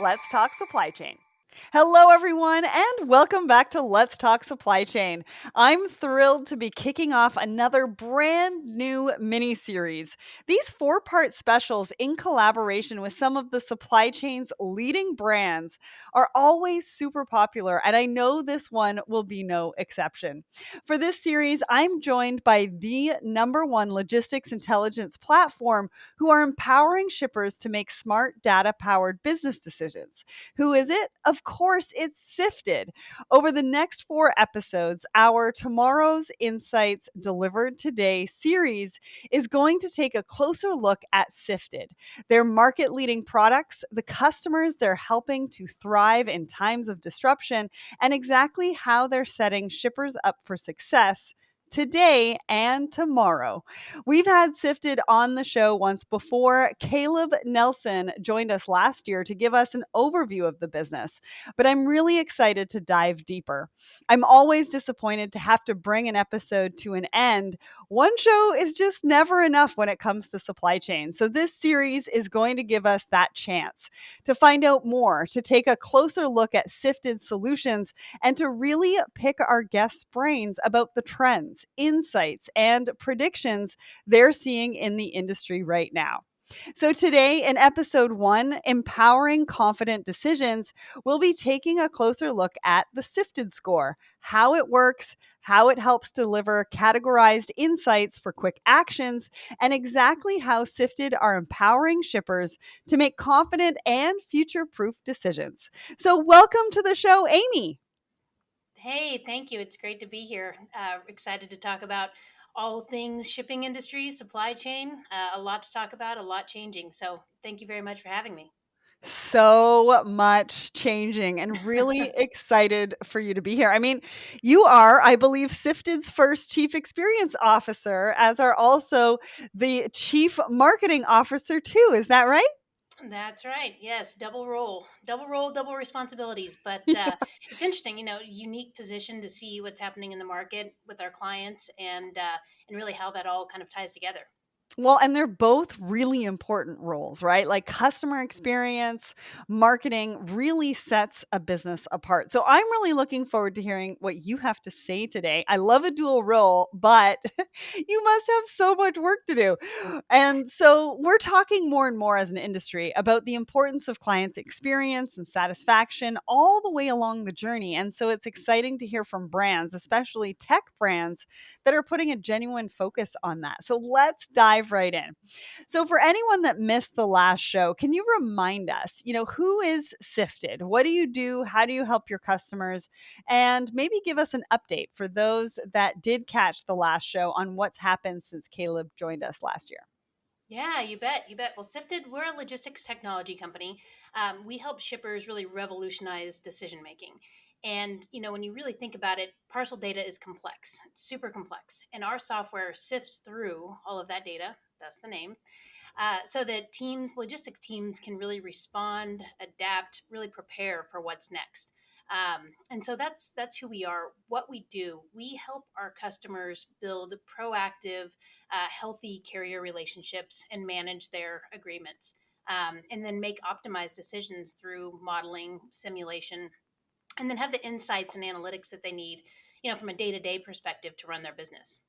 Let's talk supply chain. Hello, everyone, and welcome back to Let's Talk Supply Chain. I'm thrilled to be kicking off another brand new mini series. These four-part specials, in collaboration with some of the supply chain's leading brands, are always super popular, and I know this one will be no exception. For this series, I'm joined by the number one logistics intelligence platform who are empowering shippers to make smart data powered business decisions. Who is it? Of course, it's Sifted. Over the next four episodes, our Tomorrow's Insights Delivered Today series is going to take a closer look at Sifted, their market leading products, the customers they're helping to thrive in times of disruption, and exactly how they're setting shippers up for success today and tomorrow. We've had Sifted on the show once before. Caleb Nelson joined us last year to give us an overview of the business, but I'm really excited to dive deeper. I'm always disappointed to have to bring an episode to an end. One show is just never enough when it comes to supply chain. So this series is going to give us that chance to find out more, to take a closer look at Sifted solutions, and to really pick our guests' brains about the trends, insights, and predictions they're seeing in the industry right now. So, today in episode one, Empowering Confident Decisions, we'll be taking a closer look at the Sifted Score, how it works, how it helps deliver categorized insights for quick actions, and exactly how Sifted are empowering shippers to make confident and future proof decisions. So, welcome to the show, Amy. Hey, thank you. It's great to be here. Excited to talk about all things shipping industry, supply chain. A lot to talk about, a lot changing. So, thank you very much for having me. So much changing and really excited for you to be here. I mean, you are, I believe, Sifted's first chief experience officer, as are also the chief marketing officer, too. Is that right? That's right. Yes, double role, double responsibilities. But it's interesting, unique position to see what's happening in the market with our clients and really how that all kind of ties together. Well, and they're both really important roles, right? Like customer experience, marketing really sets a business apart. So I'm really looking forward to hearing what you have to say today. I love a dual role, but you must have so much work to do. And so we're talking more and more as an industry about the importance of clients' experience and satisfaction all the way along the journey. And so it's exciting to hear from brands, especially tech brands, that are putting a genuine focus on that. So let's dive right in. So for anyone that missed the last show, can you remind us, who is Sifted? What do you do? How do you help your customers? And maybe give us an update for those that did catch the last show on what's happened since Caleb joined us last year. Yeah, you bet. You bet. Well, Sifted, we're a logistics technology company. We help shippers really revolutionize decision making. And, when you really think about it, parcel data is complex, it's super complex. And our software sifts through all of that data, that's the name, so that logistics teams can really respond, adapt, really prepare for what's next. And so that's who we are. What we do, we help our customers build proactive, healthy carrier relationships and manage their agreements, and then make optimized decisions through modeling, simulation, and then have the insights and analytics that they need, from a day to day perspective to run their business.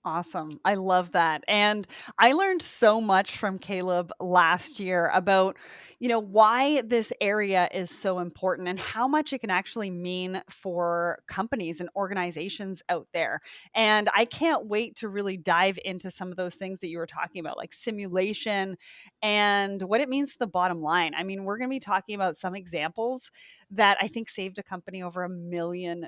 Awesome. I love that. And I learned so much from Caleb last year about, why this area is so important and how much it can actually mean for companies and organizations out there. And I can't wait to really dive into some of those things that you were talking about, like simulation and what it means to the bottom line. I mean, we're going to be talking about some examples that I think saved a company over $1 million,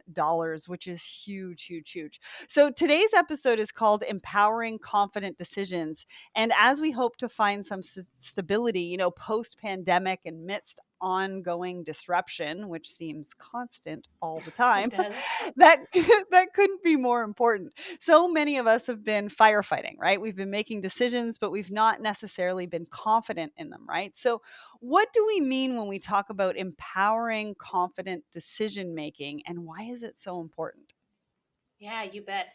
which is huge, huge, huge. So today's episode is called Empowering Confident Decisions. And as we hope to find some stability, post pandemic and midst ongoing disruption, which seems constant all the It time, does. that that couldn't be more important. So many of us have been firefighting, right? We've been making decisions, but we've not necessarily been confident in them, right? So what do we mean when we talk about empowering confident decision making, and why is it so important? Yeah, you bet.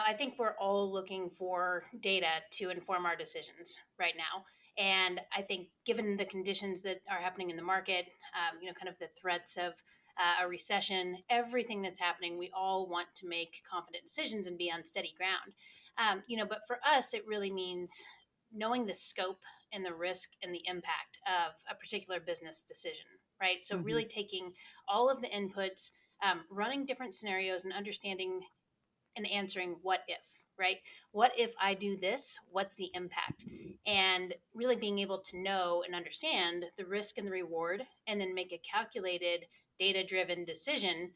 I think we're all looking for data to inform our decisions right now. And I think, given the conditions that are happening in the market, kind of the threats of a recession, everything that's happening, we all want to make confident decisions and be on steady ground. But for us, it really means knowing the scope and the risk and the impact of a particular business decision, right? So, Mhm. really taking all of the inputs, running different scenarios, and understanding and answering what if, right? What if I do this? What's the impact? And really being able to know and understand the risk and the reward, and then make a calculated, data driven decision,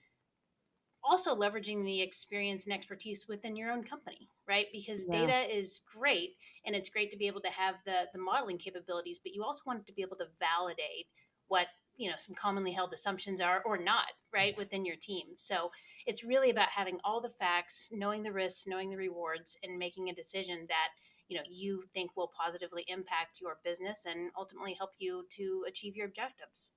also leveraging the experience and expertise within your own company, right? Because Yeah. data is great, and it's great to be able to have the modeling capabilities, but you also want it to be able to validate what some commonly held assumptions are or not, right, within your team. So it's really about having all the facts, knowing the risks, knowing the rewards, and making a decision that you think will positively impact your business and ultimately help you to achieve your objectives.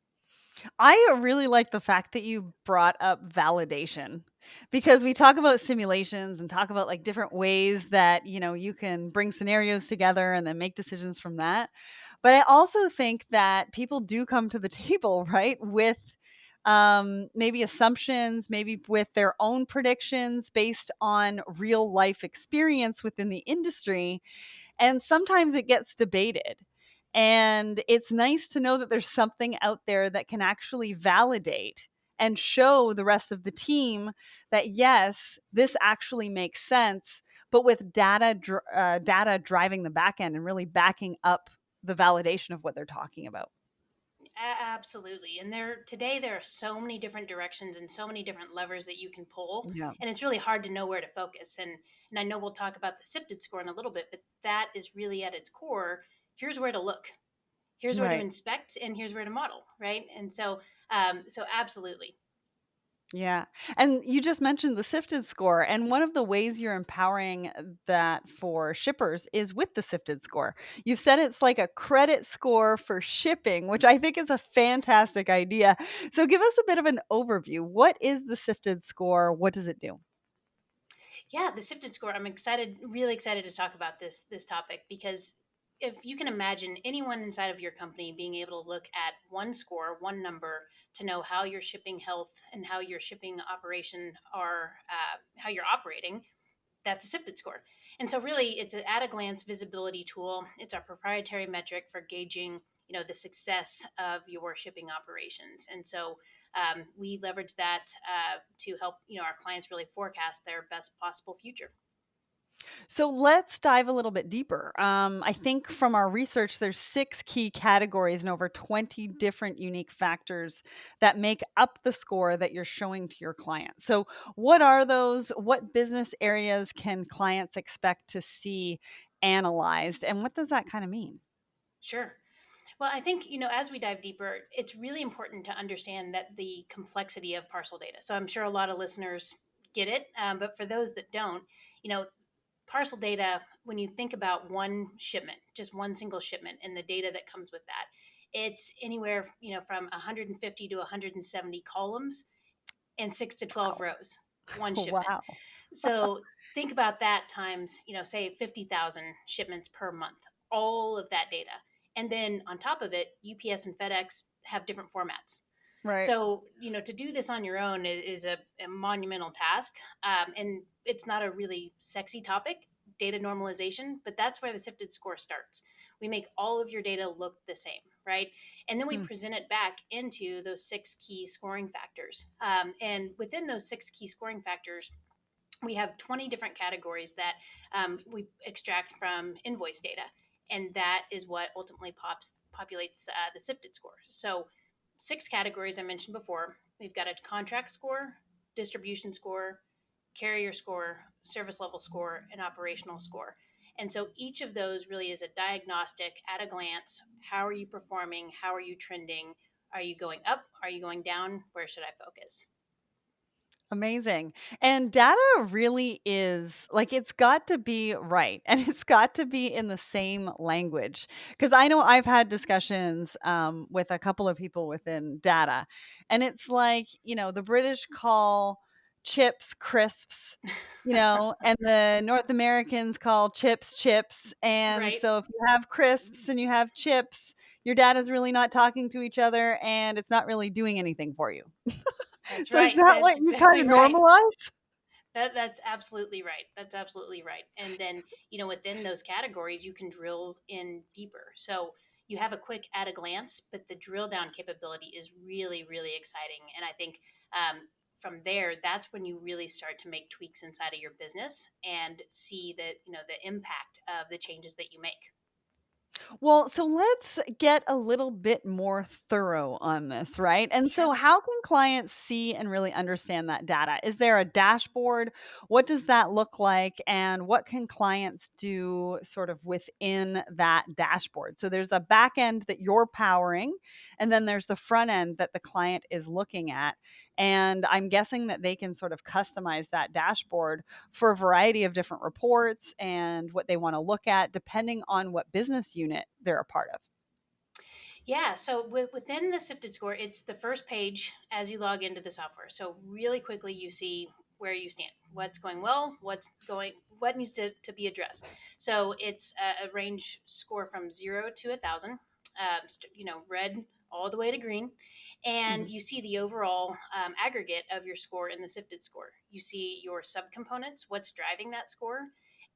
I really like the fact that you brought up validation because we talk about simulations and talk about like different ways that, you can bring scenarios together and then make decisions from that. But I also think that people do come to the table, right, with maybe assumptions, maybe with their own predictions based on real life experience within the industry. And sometimes it gets debated. And it's nice to know that there's something out there that can actually validate and show the rest of the team that yes, this actually makes sense, but with data driving the back end and really backing up the validation of what they're talking about. Absolutely. And there are so many different directions and so many different levers that you can pull, Yeah. and it's really hard to know where to focus. And I know we'll talk about the sifted score in a little bit, but that is really at its core. Here's where to look. Here's where to Right. inspect, and here's where to model, right? And so absolutely. Yeah. And you just mentioned the sifted score. And one of the ways you're empowering that for shippers is with the sifted score. You said it's like a credit score for shipping, which I think is a fantastic idea. So give us a bit of an overview. What is the sifted score? What does it do? Yeah, the sifted score. I'm excited, really excited to talk about this topic, because if you can imagine anyone inside of your company being able to look at one score, one number, to know how your shipping health and how your shipping operation are, how you're operating, that's a sifted score. And so really it's an at a glance visibility tool. It's our proprietary metric for gauging the success of your shipping operations. And so we leverage that to help our clients really forecast their best possible future. So let's dive a little bit deeper. I think from our research, there's 6 key categories and over 20 different unique factors that make up the score that you're showing to your client. So, what are those? What business areas can clients expect to see analyzed? And what does that kind of mean? Sure. Well, I think, as we dive deeper, it's really important to understand that the complexity of parcel data. So I'm sure a lot of listeners get it, but for those that don't, you know, parcel data, when you think about one shipment, just one single shipment, and the data that comes with that, it's anywhere, from 150 to 170 columns and 6 to 12 rows, one shipment. Wow. So think about that times, say 50,000 shipments per month, all of that data. And then on top of it, UPS and FedEx have different formats. Right. So, to do this on your own is a monumental task. And it's not a really sexy topic, data normalization, but that's where the sifted score starts. We make all of your data look the same, right? And then we Hmm. present it back into those 6 key scoring factors. And within those 6 key scoring factors, we have 20 different categories that we extract from invoice data. And that is what ultimately populates the sifted score. So, 6 categories I mentioned before. We've got a contract score, distribution score, carrier score, service level score, and operational score. And so each of those really is a diagnostic at a glance. How are you performing? How are you trending? Are you going up? Are you going down? Where should I focus? Amazing. And data really is like it's got to be right and it's got to be in the same language. Because I know I've had discussions with a couple of people within data, and it's like, the British call chips crisps, and the North Americans call chips chips. And Right. so if you have crisps and you have chips, your data's really not talking to each other and it's not really doing anything for you. That's So is right. that what That's you kind exactly of right. normalize? That's absolutely right. That's absolutely right. And then, within those categories, you can drill in deeper. So you have a quick at a glance, but the drill down capability is really, really exciting. And I think from there, that's when you really start to make tweaks inside of your business and see that, the impact of the changes that you make. Well, so let's get a little bit more thorough on this, right? And Sure. so, how can clients see and really understand that data? Is there a dashboard? What does that look like? And what can clients do sort of within that dashboard? So, there's a back end that you're powering, and then there's the front end that the client is looking at. And I'm guessing that they can sort of customize that dashboard for a variety of different reports and what they want to look at, depending on what business unit they're a part of. Yeah, so within the Sifted Score, it's the first page as you log into the software. So really quickly, you see where you stand, what's going well, what needs to be addressed. So it's a range score from 0 to 1,000, red all the way to green, and Mhm. you see the overall aggregate of your score in the Sifted Score. You see your subcomponents, what's driving that score.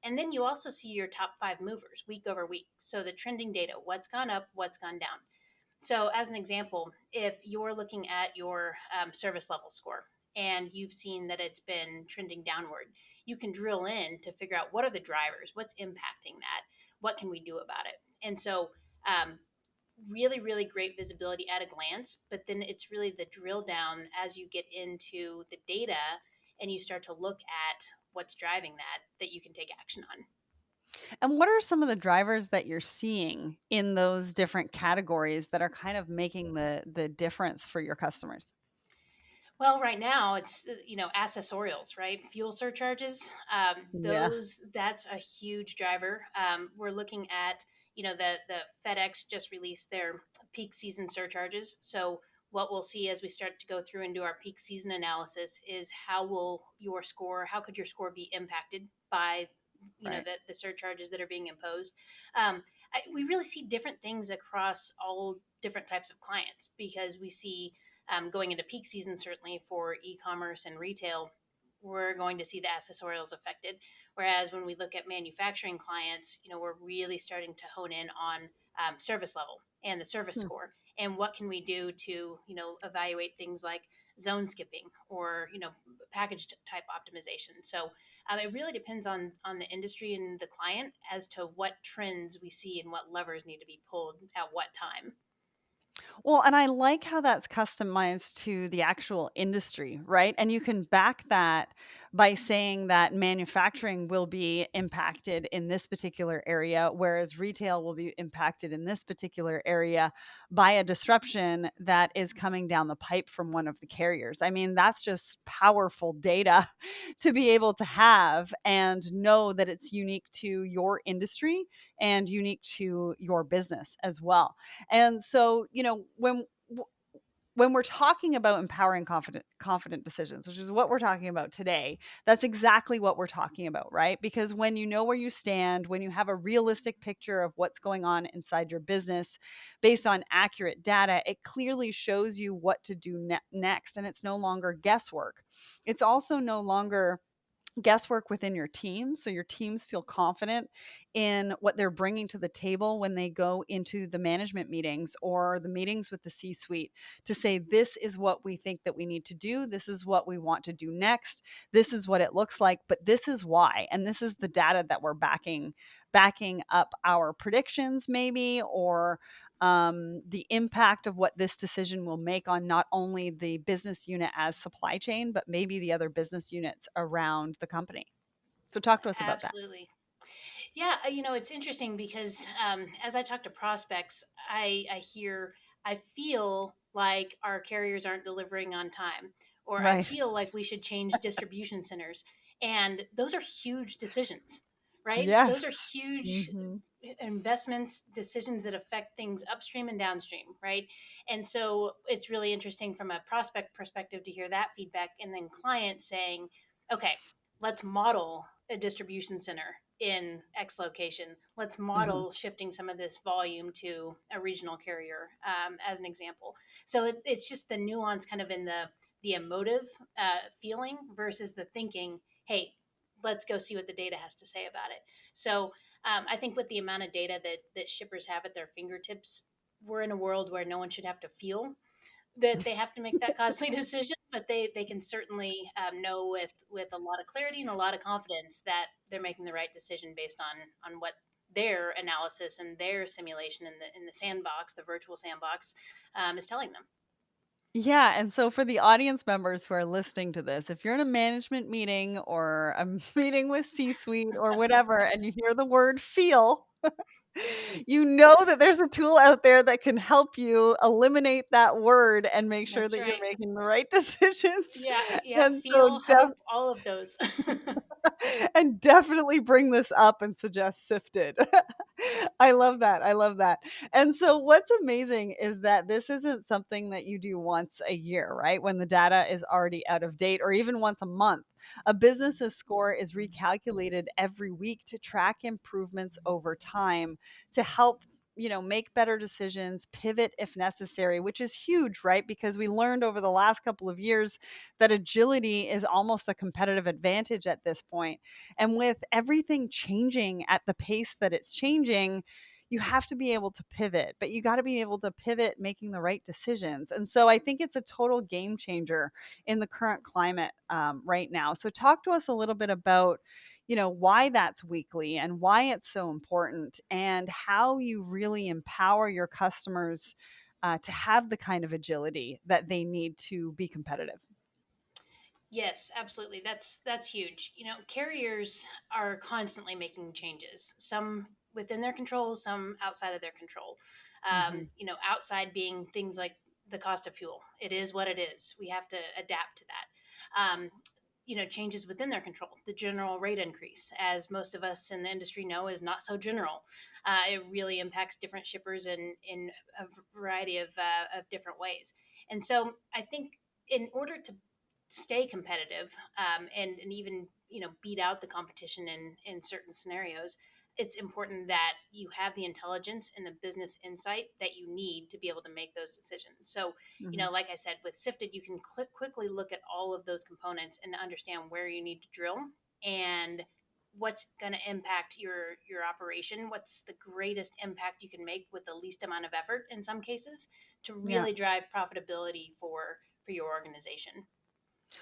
And then you also see your top 5 movers week over week. So the trending data, what's gone up, what's gone down. So, as an example, if you're looking at your service level score and you've seen that it's been trending downward, you can drill in to figure out what are the drivers, what's impacting that, what can we do about it. And so, um, really, really great visibility at a glance, but then it's really the drill down as you get into the data and you start to look at what's driving that you can take action on. And what are some of the drivers that you're seeing in those different categories that are kind of making the difference for your customers? Well, right now it's accessorials, right? Fuel surcharges. Yeah. That's a huge driver. We're looking at the FedEx just released their peak season surcharges. So what we'll see as we start to go through and do our peak season analysis is how could your score be impacted by Right. the surcharges that are being imposed. We really see different things across all different types of clients because we see going into peak season, certainly for e-commerce and retail, we're going to see the accessorials affected. Whereas when we look at manufacturing clients, we're really starting to hone in on service level and the service Hmm. score and what can we do to evaluate things like zone skipping or package type optimization. So it really depends on the industry and the client as to what trends we see and what levers need to be pulled at what time. Well, and I like how that's customized to the actual industry, right? And you can back that by saying that manufacturing will be impacted in this particular area, whereas retail will be impacted in this particular area by a disruption that is coming down the pipe from one of the carriers. I mean, that's just powerful data to be able to have and know that it's unique to your industry and unique to your business as well. And so, when we're talking about empowering confident decisions, which is what we're talking about today, that's exactly what we're talking about, right? Because when you know where you stand, when you have a realistic picture of what's going on inside your business based on accurate data, it clearly shows you what to do next, and it's no longer guesswork. It's also no longer guesswork within your team. So your teams feel confident in what they're bringing to the table when they go into the management meetings or the meetings with the C suite to say, this is what we think that we need to do. This is what we want to do next. This is what it looks like, but this is why. And this is the data that we're backing up our predictions, maybe, or the impact of what this decision will make on not only the business unit as supply chain, but maybe the other business units around the company. So, talk to us about that. Absolutely. Yeah, it's interesting because as I talk to prospects, I feel like our carriers aren't delivering on time, or I Right. feel like we should change distribution centers. And those are huge decisions, right? Yes. Those are huge Hmm. investments, decisions that affect things upstream and downstream, right? And so it's really interesting from a prospect perspective to hear that feedback, and then clients saying, okay, let's model a distribution center in X location. Let's Mhm. model shifting some of this volume to a regional carrier, as an example. So it's just the nuance kind of in the emotive feeling versus the thinking, hey, let's go see what the data has to say about it. So I think with the amount of data that shippers have at their fingertips, we're in a world where no one should have to feel that they have to make that costly decision, but they can certainly know with a lot of clarity and a lot of confidence that they're making the right decision based on what their analysis and their simulation in the sandbox, the virtual sandbox, is telling them. Yeah, and so for the audience members who are listening to this, if you're in a management meeting or a meeting with C-suite or whatever, and you hear the word "feel," you know that there's a tool out there that can help you eliminate that word and make sure That's that you're right. making the right decisions. Yeah, yeah. And so Feel, hope, all of those. and definitely bring this up and suggest Sifted. I love that. I love that. And so, what's amazing is that this isn't something that you do once a year, right? When the data is already out of date, or even once a month. A business's score is recalculated every week to track improvements over time to help make better decisions, pivot if necessary, which is huge, right? Because we learned over the last couple of years that agility is almost a competitive advantage at this point. And with everything changing at the pace that it's changing, you have to be able to pivot, but you got to be able to pivot making the right decisions. And so I think it's a total game changer in the current climate right now. So talk to us a little bit about, why that's weekly and why it's so important and how you really empower your customers to have the kind of agility that they need to be competitive. Yes, absolutely. That's huge. You know, carriers are constantly making changes. Some within their control, some outside of their control. Hmm. Outside being things like the cost of fuel. It is what it is. We have to adapt to that. Changes within their control. The general rate increase, as most of us in the industry know, is not so general. It really impacts different shippers in a variety of different ways. And so I think in order to stay competitive, and even beat out the competition in certain scenarios, it's important that you have the intelligence and the business insight that you need to be able to make those decisions. So Hmm. like I said, with Sifted, you can quickly look at all of those components and understand where you need to drill and what's going to impact your operation, what's the greatest impact you can make with the least amount of effort in some cases to Yeah. really drive profitability for your organization.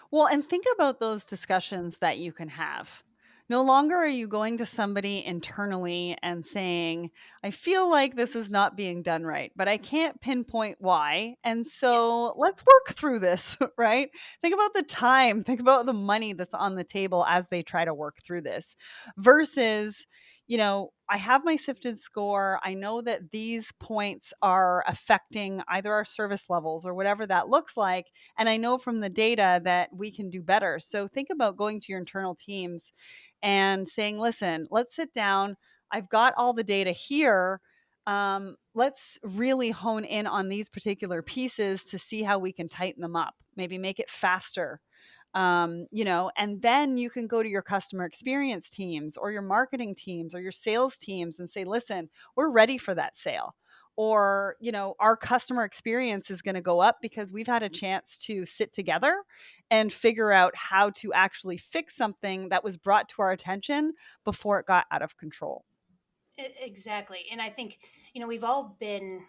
Well, and think about those discussions that you can have. No longer are you going to somebody internally and saying, I feel like this is not being done right, but I can't pinpoint why. And Yes. so let's work through this, right? Think about the time, think about the money that's on the table as they try to work through this versus, I have my sifted score. I know that these points are affecting either our service levels or whatever that looks like. And I know from the data that we can do better. So think about going to your internal teams and saying, listen, let's sit down. I've got all the data here. Let's really hone in on these particular pieces to see how we can tighten them up, maybe make it faster. And then you can go to your customer experience teams or your marketing teams or your sales teams and say, listen, we're ready for that sale. Or, our customer experience is going to go up because we've had a chance to sit together and figure out how to actually fix something that was brought to our attention before it got out of control. Exactly. And I think, we've all been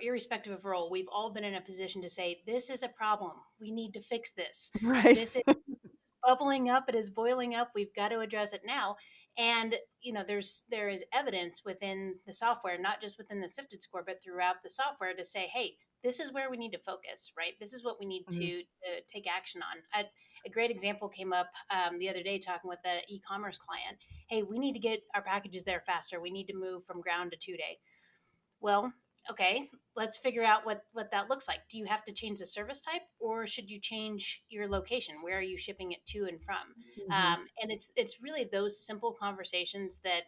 irrespective of role, we've all been in a position to say, this is a problem. We need to fix this. Right. This is bubbling up. It is boiling up. We've got to address it now. And, there is evidence within the software, not just within the sifted score, but throughout the software to say, hey, this is where we need to focus, right? This is what we need Mhm. to take action on. A great example came up the other day talking with an e-commerce client. Hey, we need to get our packages there faster. We need to move from ground to 2 day. Well, okay, let's figure out what that looks like. Do you have to change the service type, or should you change your location? Where are you shipping it to and from? Mhm. And it's really those simple conversations that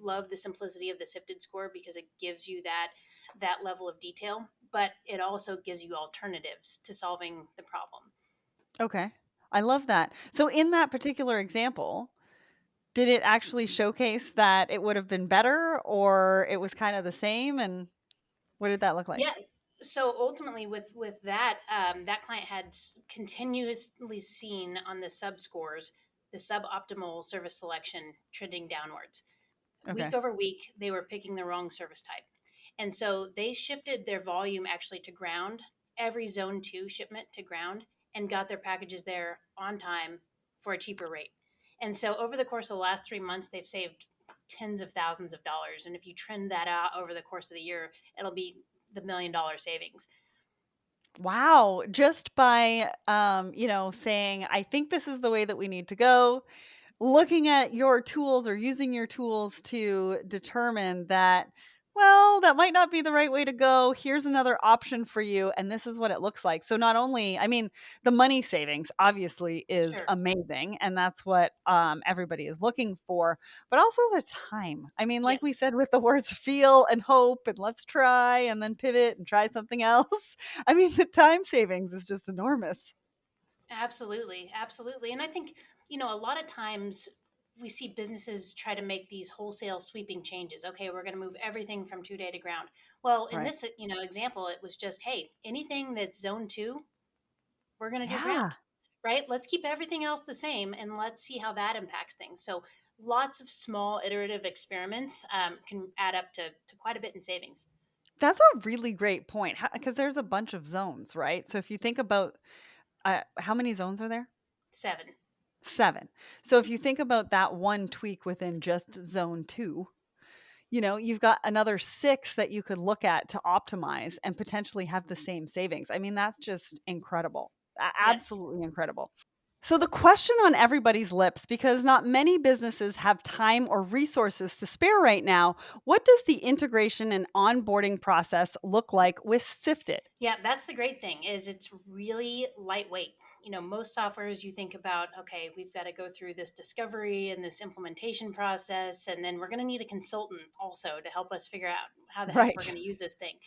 love the simplicity of the Sifted Score because it gives you that level of detail, but it also gives you alternatives to solving the problem. Okay. I love that. So in that particular example, did it actually showcase that it would have been better or it was kind of the same? And what did that look like? Yeah. So ultimately, with that, that client had continuously seen on the sub scores the suboptimal service selection trending downwards. Week Okay. over week, they were picking the wrong service type. And so they shifted their volume actually to ground, every zone two shipment to ground, and got their packages there on time for a cheaper rate. And so over the course of the last 3 months, they've saved tens of thousands of dollars. And if you trend that out over the course of the year, it'll be the $1 million savings. Wow, just by saying, I think this is the way that we need to go, looking at your tools or using your tools to determine that, well, that might not be the right way to go. Here's another option for you. And this is what it looks like. So, not only, I mean, the money savings obviously is Sure. amazing. And that's what everybody is looking for, but also the time. I mean, like we Yes. said with the words feel and hope and let's try and then pivot and try something else. I mean, the time savings is just enormous. Absolutely, absolutely. And I think, a lot of times we see businesses try to make these wholesale sweeping changes. Okay, we're going to move everything from 2 day to ground. Well, in Right. this, example, it was just, hey, anything that's zone 2, we're going to do Yeah. ground. Right? Let's keep everything else the same and let's see how that impacts things. So, lots of small iterative experiments can add up to quite a bit in savings. That's a really great point because there's a bunch of zones, right? So if you think about how many zones are there? 7. 7. So if you think about that one tweak within just zone 2, you've got another 6 that you could look at to optimize and potentially have the same savings. I mean, that's just incredible. Yes. Absolutely incredible. So, the question on everybody's lips, because not many businesses have time or resources to spare right now, what does the integration and onboarding process look like with Sifted? Yeah, that's the great thing is it's really lightweight. Most softwares you think about, okay, we've got to go through this discovery and this implementation process, and then we're going to need a consultant also to help us figure out how the heck we're Right. going to use this thing.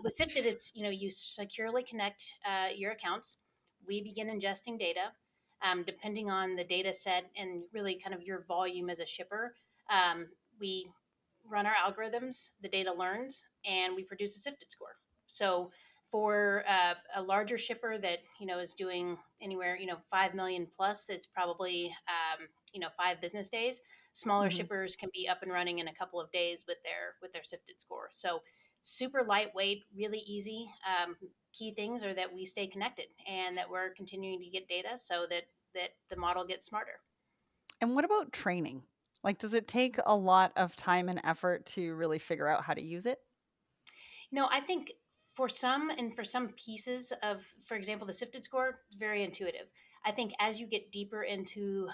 With Sifted, it's, you securely connect your accounts. We begin ingesting data. Depending on the data set and really kind of your volume as a shipper, we run our algorithms, the data learns, and we produce a Sifted score. So for a larger shipper that is doing anywhere 5 million plus, it's probably 5 business days. Smaller Mhm. shippers can be up and running in a couple of days with their Sifted score. So super lightweight, really easy. Key things are that we stay connected and that we're continuing to get data so that the model gets smarter. And what about training? Like, does it take a lot of time and effort to really figure out how to use it? I think for some pieces of, for example, the Sifted score, very intuitive. I think as you get deeper into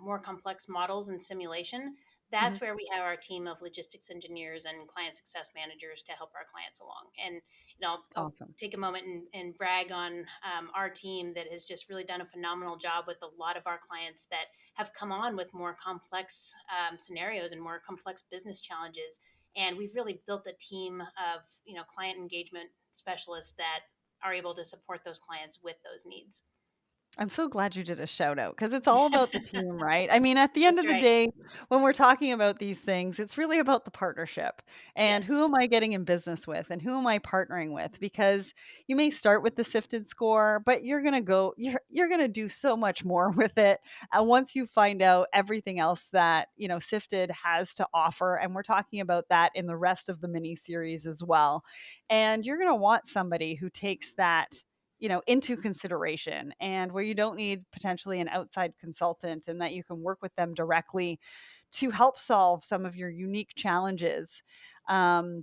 more complex models and simulation, Mhm. that's where we have our team of logistics engineers and client success managers to help our clients along. And I'll Awesome. take a moment and brag on our team that has just really done a phenomenal job with a lot of our clients that have come on with more complex scenarios and more complex business challenges, and we've really built a team of client engagement specialists that are able to support those clients with those needs. I'm so glad you did a shout out because it's all about the team, right? I mean, at the end That's of the right. day, when we're talking about these things, it's really about the partnership and Yes. who am I getting in business with and who am I partnering with? Because you may start with the Sifted score, but you're going to do so much more with it. And once you find out everything else that, Sifted has to offer, and we're talking about that in the rest of the mini series as well. And you're going to want somebody who takes that into consideration and where you don't need potentially an outside consultant and that you can work with them directly to help solve some of your unique challenges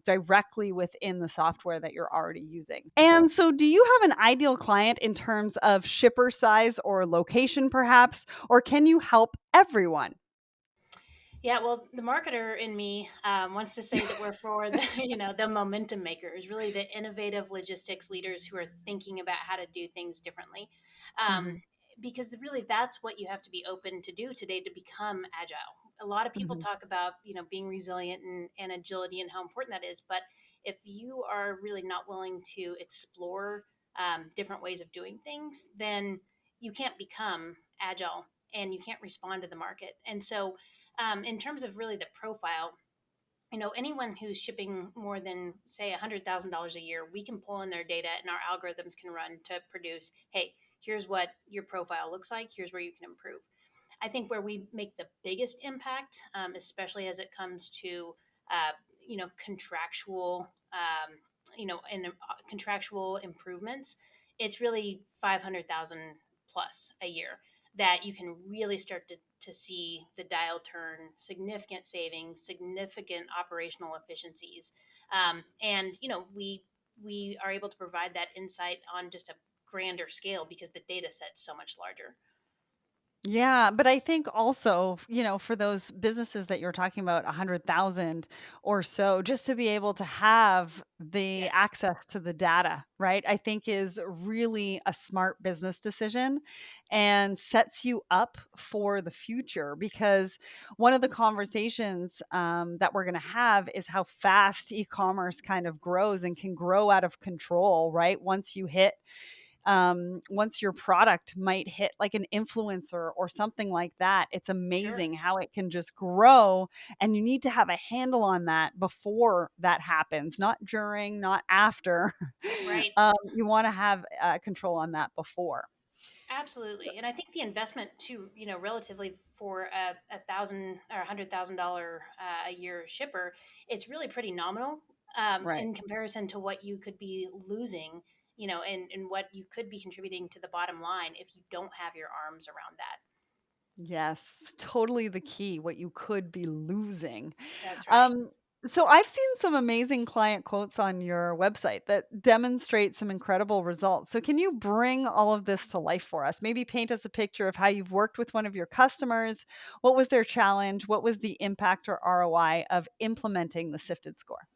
directly within the software that you're already using. And so, do you have an ideal client in terms of shipper size or location, perhaps, or can you help everyone? Yeah, well, the marketer in me wants to say that we're for the, the momentum makers, really the innovative logistics leaders who are thinking about how to do things differently. Um, Mhm. because really, that's what you have to be open to do today to become agile. A lot of people Mhm. talk about, being resilient and agility and how important that is. But if you are really not willing to explore different ways of doing things, then you can't become agile and you can't respond to the market. And so, in terms of really the profile, anyone who's shipping more than say $100,000 a year, we can pull in their data and our algorithms can run to produce, hey, here's what your profile looks like, here's where you can improve. I think where we make the biggest impact, especially as it comes to contractual and contractual improvements, it's really 500,000 plus a year that you can really start to see the dial turn, significant savings, significant operational efficiencies, and we are able to provide that insight on just a grander scale because the data set's so much larger. Yeah, but I think also, for those businesses that you're talking about, 100,000 or so, just to be able to have the Yes, access to the data, right? I think is really a smart business decision and sets you up for the future because one of the conversations that we're going to have is how fast e-commerce kind of grows and can grow out of control, right? Once your product might hit like an influencer or something like that, it's sure, amazing how it can just grow. And you need to have a handle on that before that happens, not during, not after. right. You want to have control on that before. Absolutely, and I think the investment to relatively for a thousand or $100,000 a year shipper, it's really pretty nominal Right. in comparison to what you could be losing, and what you could be contributing to the bottom line if you don't have your arms around that. Yes, totally the key, what you could be losing. That's right. Um, so I've seen some amazing client quotes on your website that demonstrate some incredible results. So can you bring all of this to life for us? Maybe paint us a picture of how you've worked with one of your customers. What was their challenge? What was the impact or ROI of implementing the sifted score?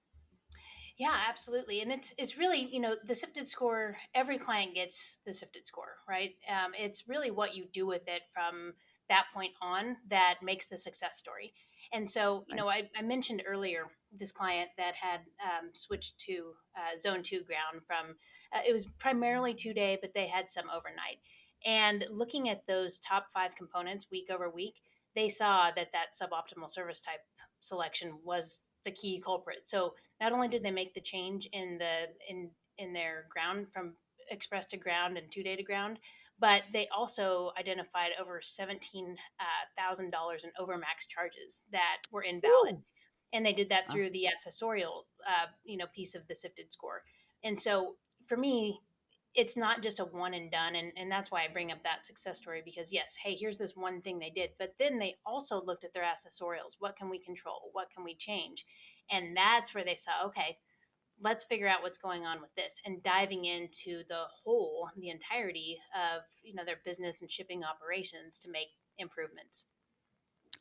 Yeah, absolutely. And it's really, the sifted score, every client gets the sifted score, right? It's really what you do with it from that point on that makes the success story. And so, Right. I mentioned earlier this client that had switched to zone two ground from, it was primarily 2 day, but they had some overnight. And looking at those top five components week over week, they saw that suboptimal service type selection was the key culprit. So not only did they make the change in their ground from express to ground and 2 day to ground, but they also identified over $17,000 in overmax charges that were invalid, Woo! and they did that Uh, through the accessorial piece of the sifted score. And so for me, it's not just a one and done, and that's why I bring up that success story, because yes, hey, here's this one thing they did, but then they also looked at their accessorials. What can we control? What can we change? And that's where they saw, okay, let's figure out what's going on with this, and diving into the entirety of their business and shipping operations to make improvements.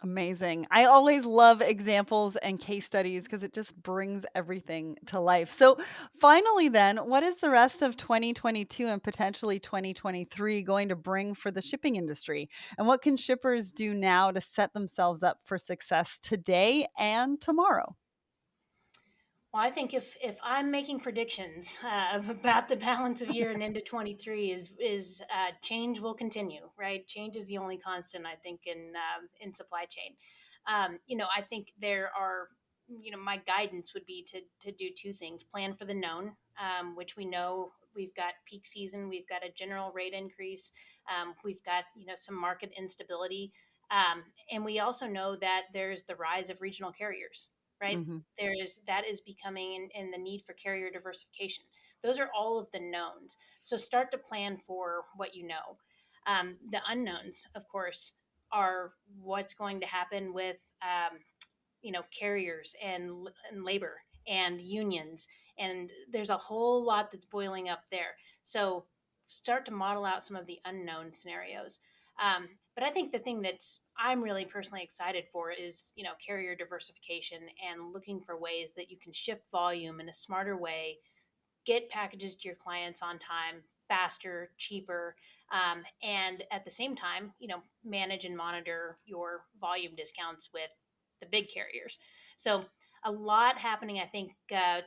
Amazing. I always love examples and case studies because it just brings everything to life. So, finally, then, what is the rest of 2022 and potentially 2023 going to bring for the shipping industry? And what can shippers do now to set themselves up for success today and tomorrow? Well, I think if I'm making predictions about the balance of year and into 23, is change will continue, right? Change is the only constant, I think, in supply chain. I think there are, my guidance would be to do two things: plan for the known, which we know we've got peak season, we've got a general rate increase, we've got some market instability, and we also know that there's the rise of regional carriers, right? Hmm. There's that is becoming, and the need for carrier diversification. Those are all of the knowns. So start to plan for what you know. The unknowns, of course, are what's going to happen with carriers and labor and unions, and there's a whole lot that's boiling up there. So start to model out some of the unknown scenarios. But I think the thing that I'm really personally excited for is carrier diversification and looking for ways that you can shift volume in a smarter way, get packages to your clients on time, faster, cheaper, and at the same time, manage and monitor your volume discounts with the big carriers. So a lot happening, I think,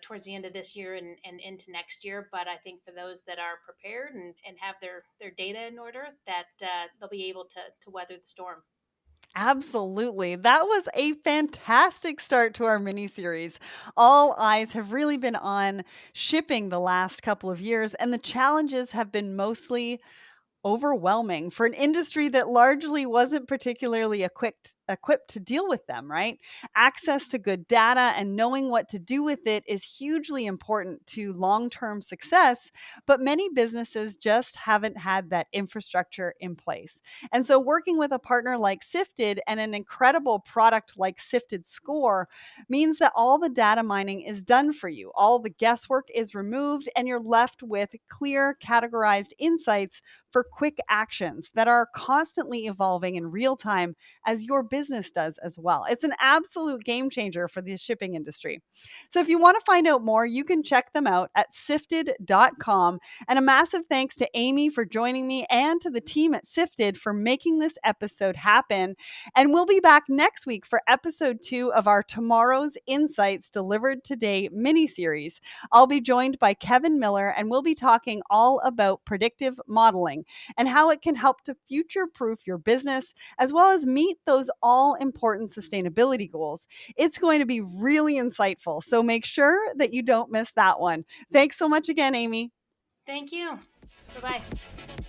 towards the end of this year and into next year. But I think for those that are prepared and have their data in order, that they'll be able to weather the storm. Absolutely. That was a fantastic start to our mini series. All eyes have really been on shipping the last couple of years, and the challenges have been mostly overwhelming for an industry that largely wasn't particularly equipped to deal with them, right? Access to good data and knowing what to do with it is hugely important to long-term success, but many businesses just haven't had that infrastructure in place. And so working with a partner like Sifted and an incredible product like Sifted Score means that all the data mining is done for you. All the guesswork is removed and you're left with clear categorized insights for quick actions that are constantly evolving in real time as your business does as well. It's an absolute game changer for the shipping industry. So if you want to find out more, you can check them out at sifted.com. And a massive thanks to Amy for joining me and to the team at Sifted for making this episode happen. And we'll be back next week for episode 2 of our Tomorrow's Insights Delivered Today mini series. I'll be joined by Kevin Miller, and we'll be talking all about predictive modeling and how it can help to future proof your business as well as meet those all important sustainability goals. It's going to be really insightful, so make sure that you don't miss that one. Thanks so much again, Amy. Thank you. Bye bye.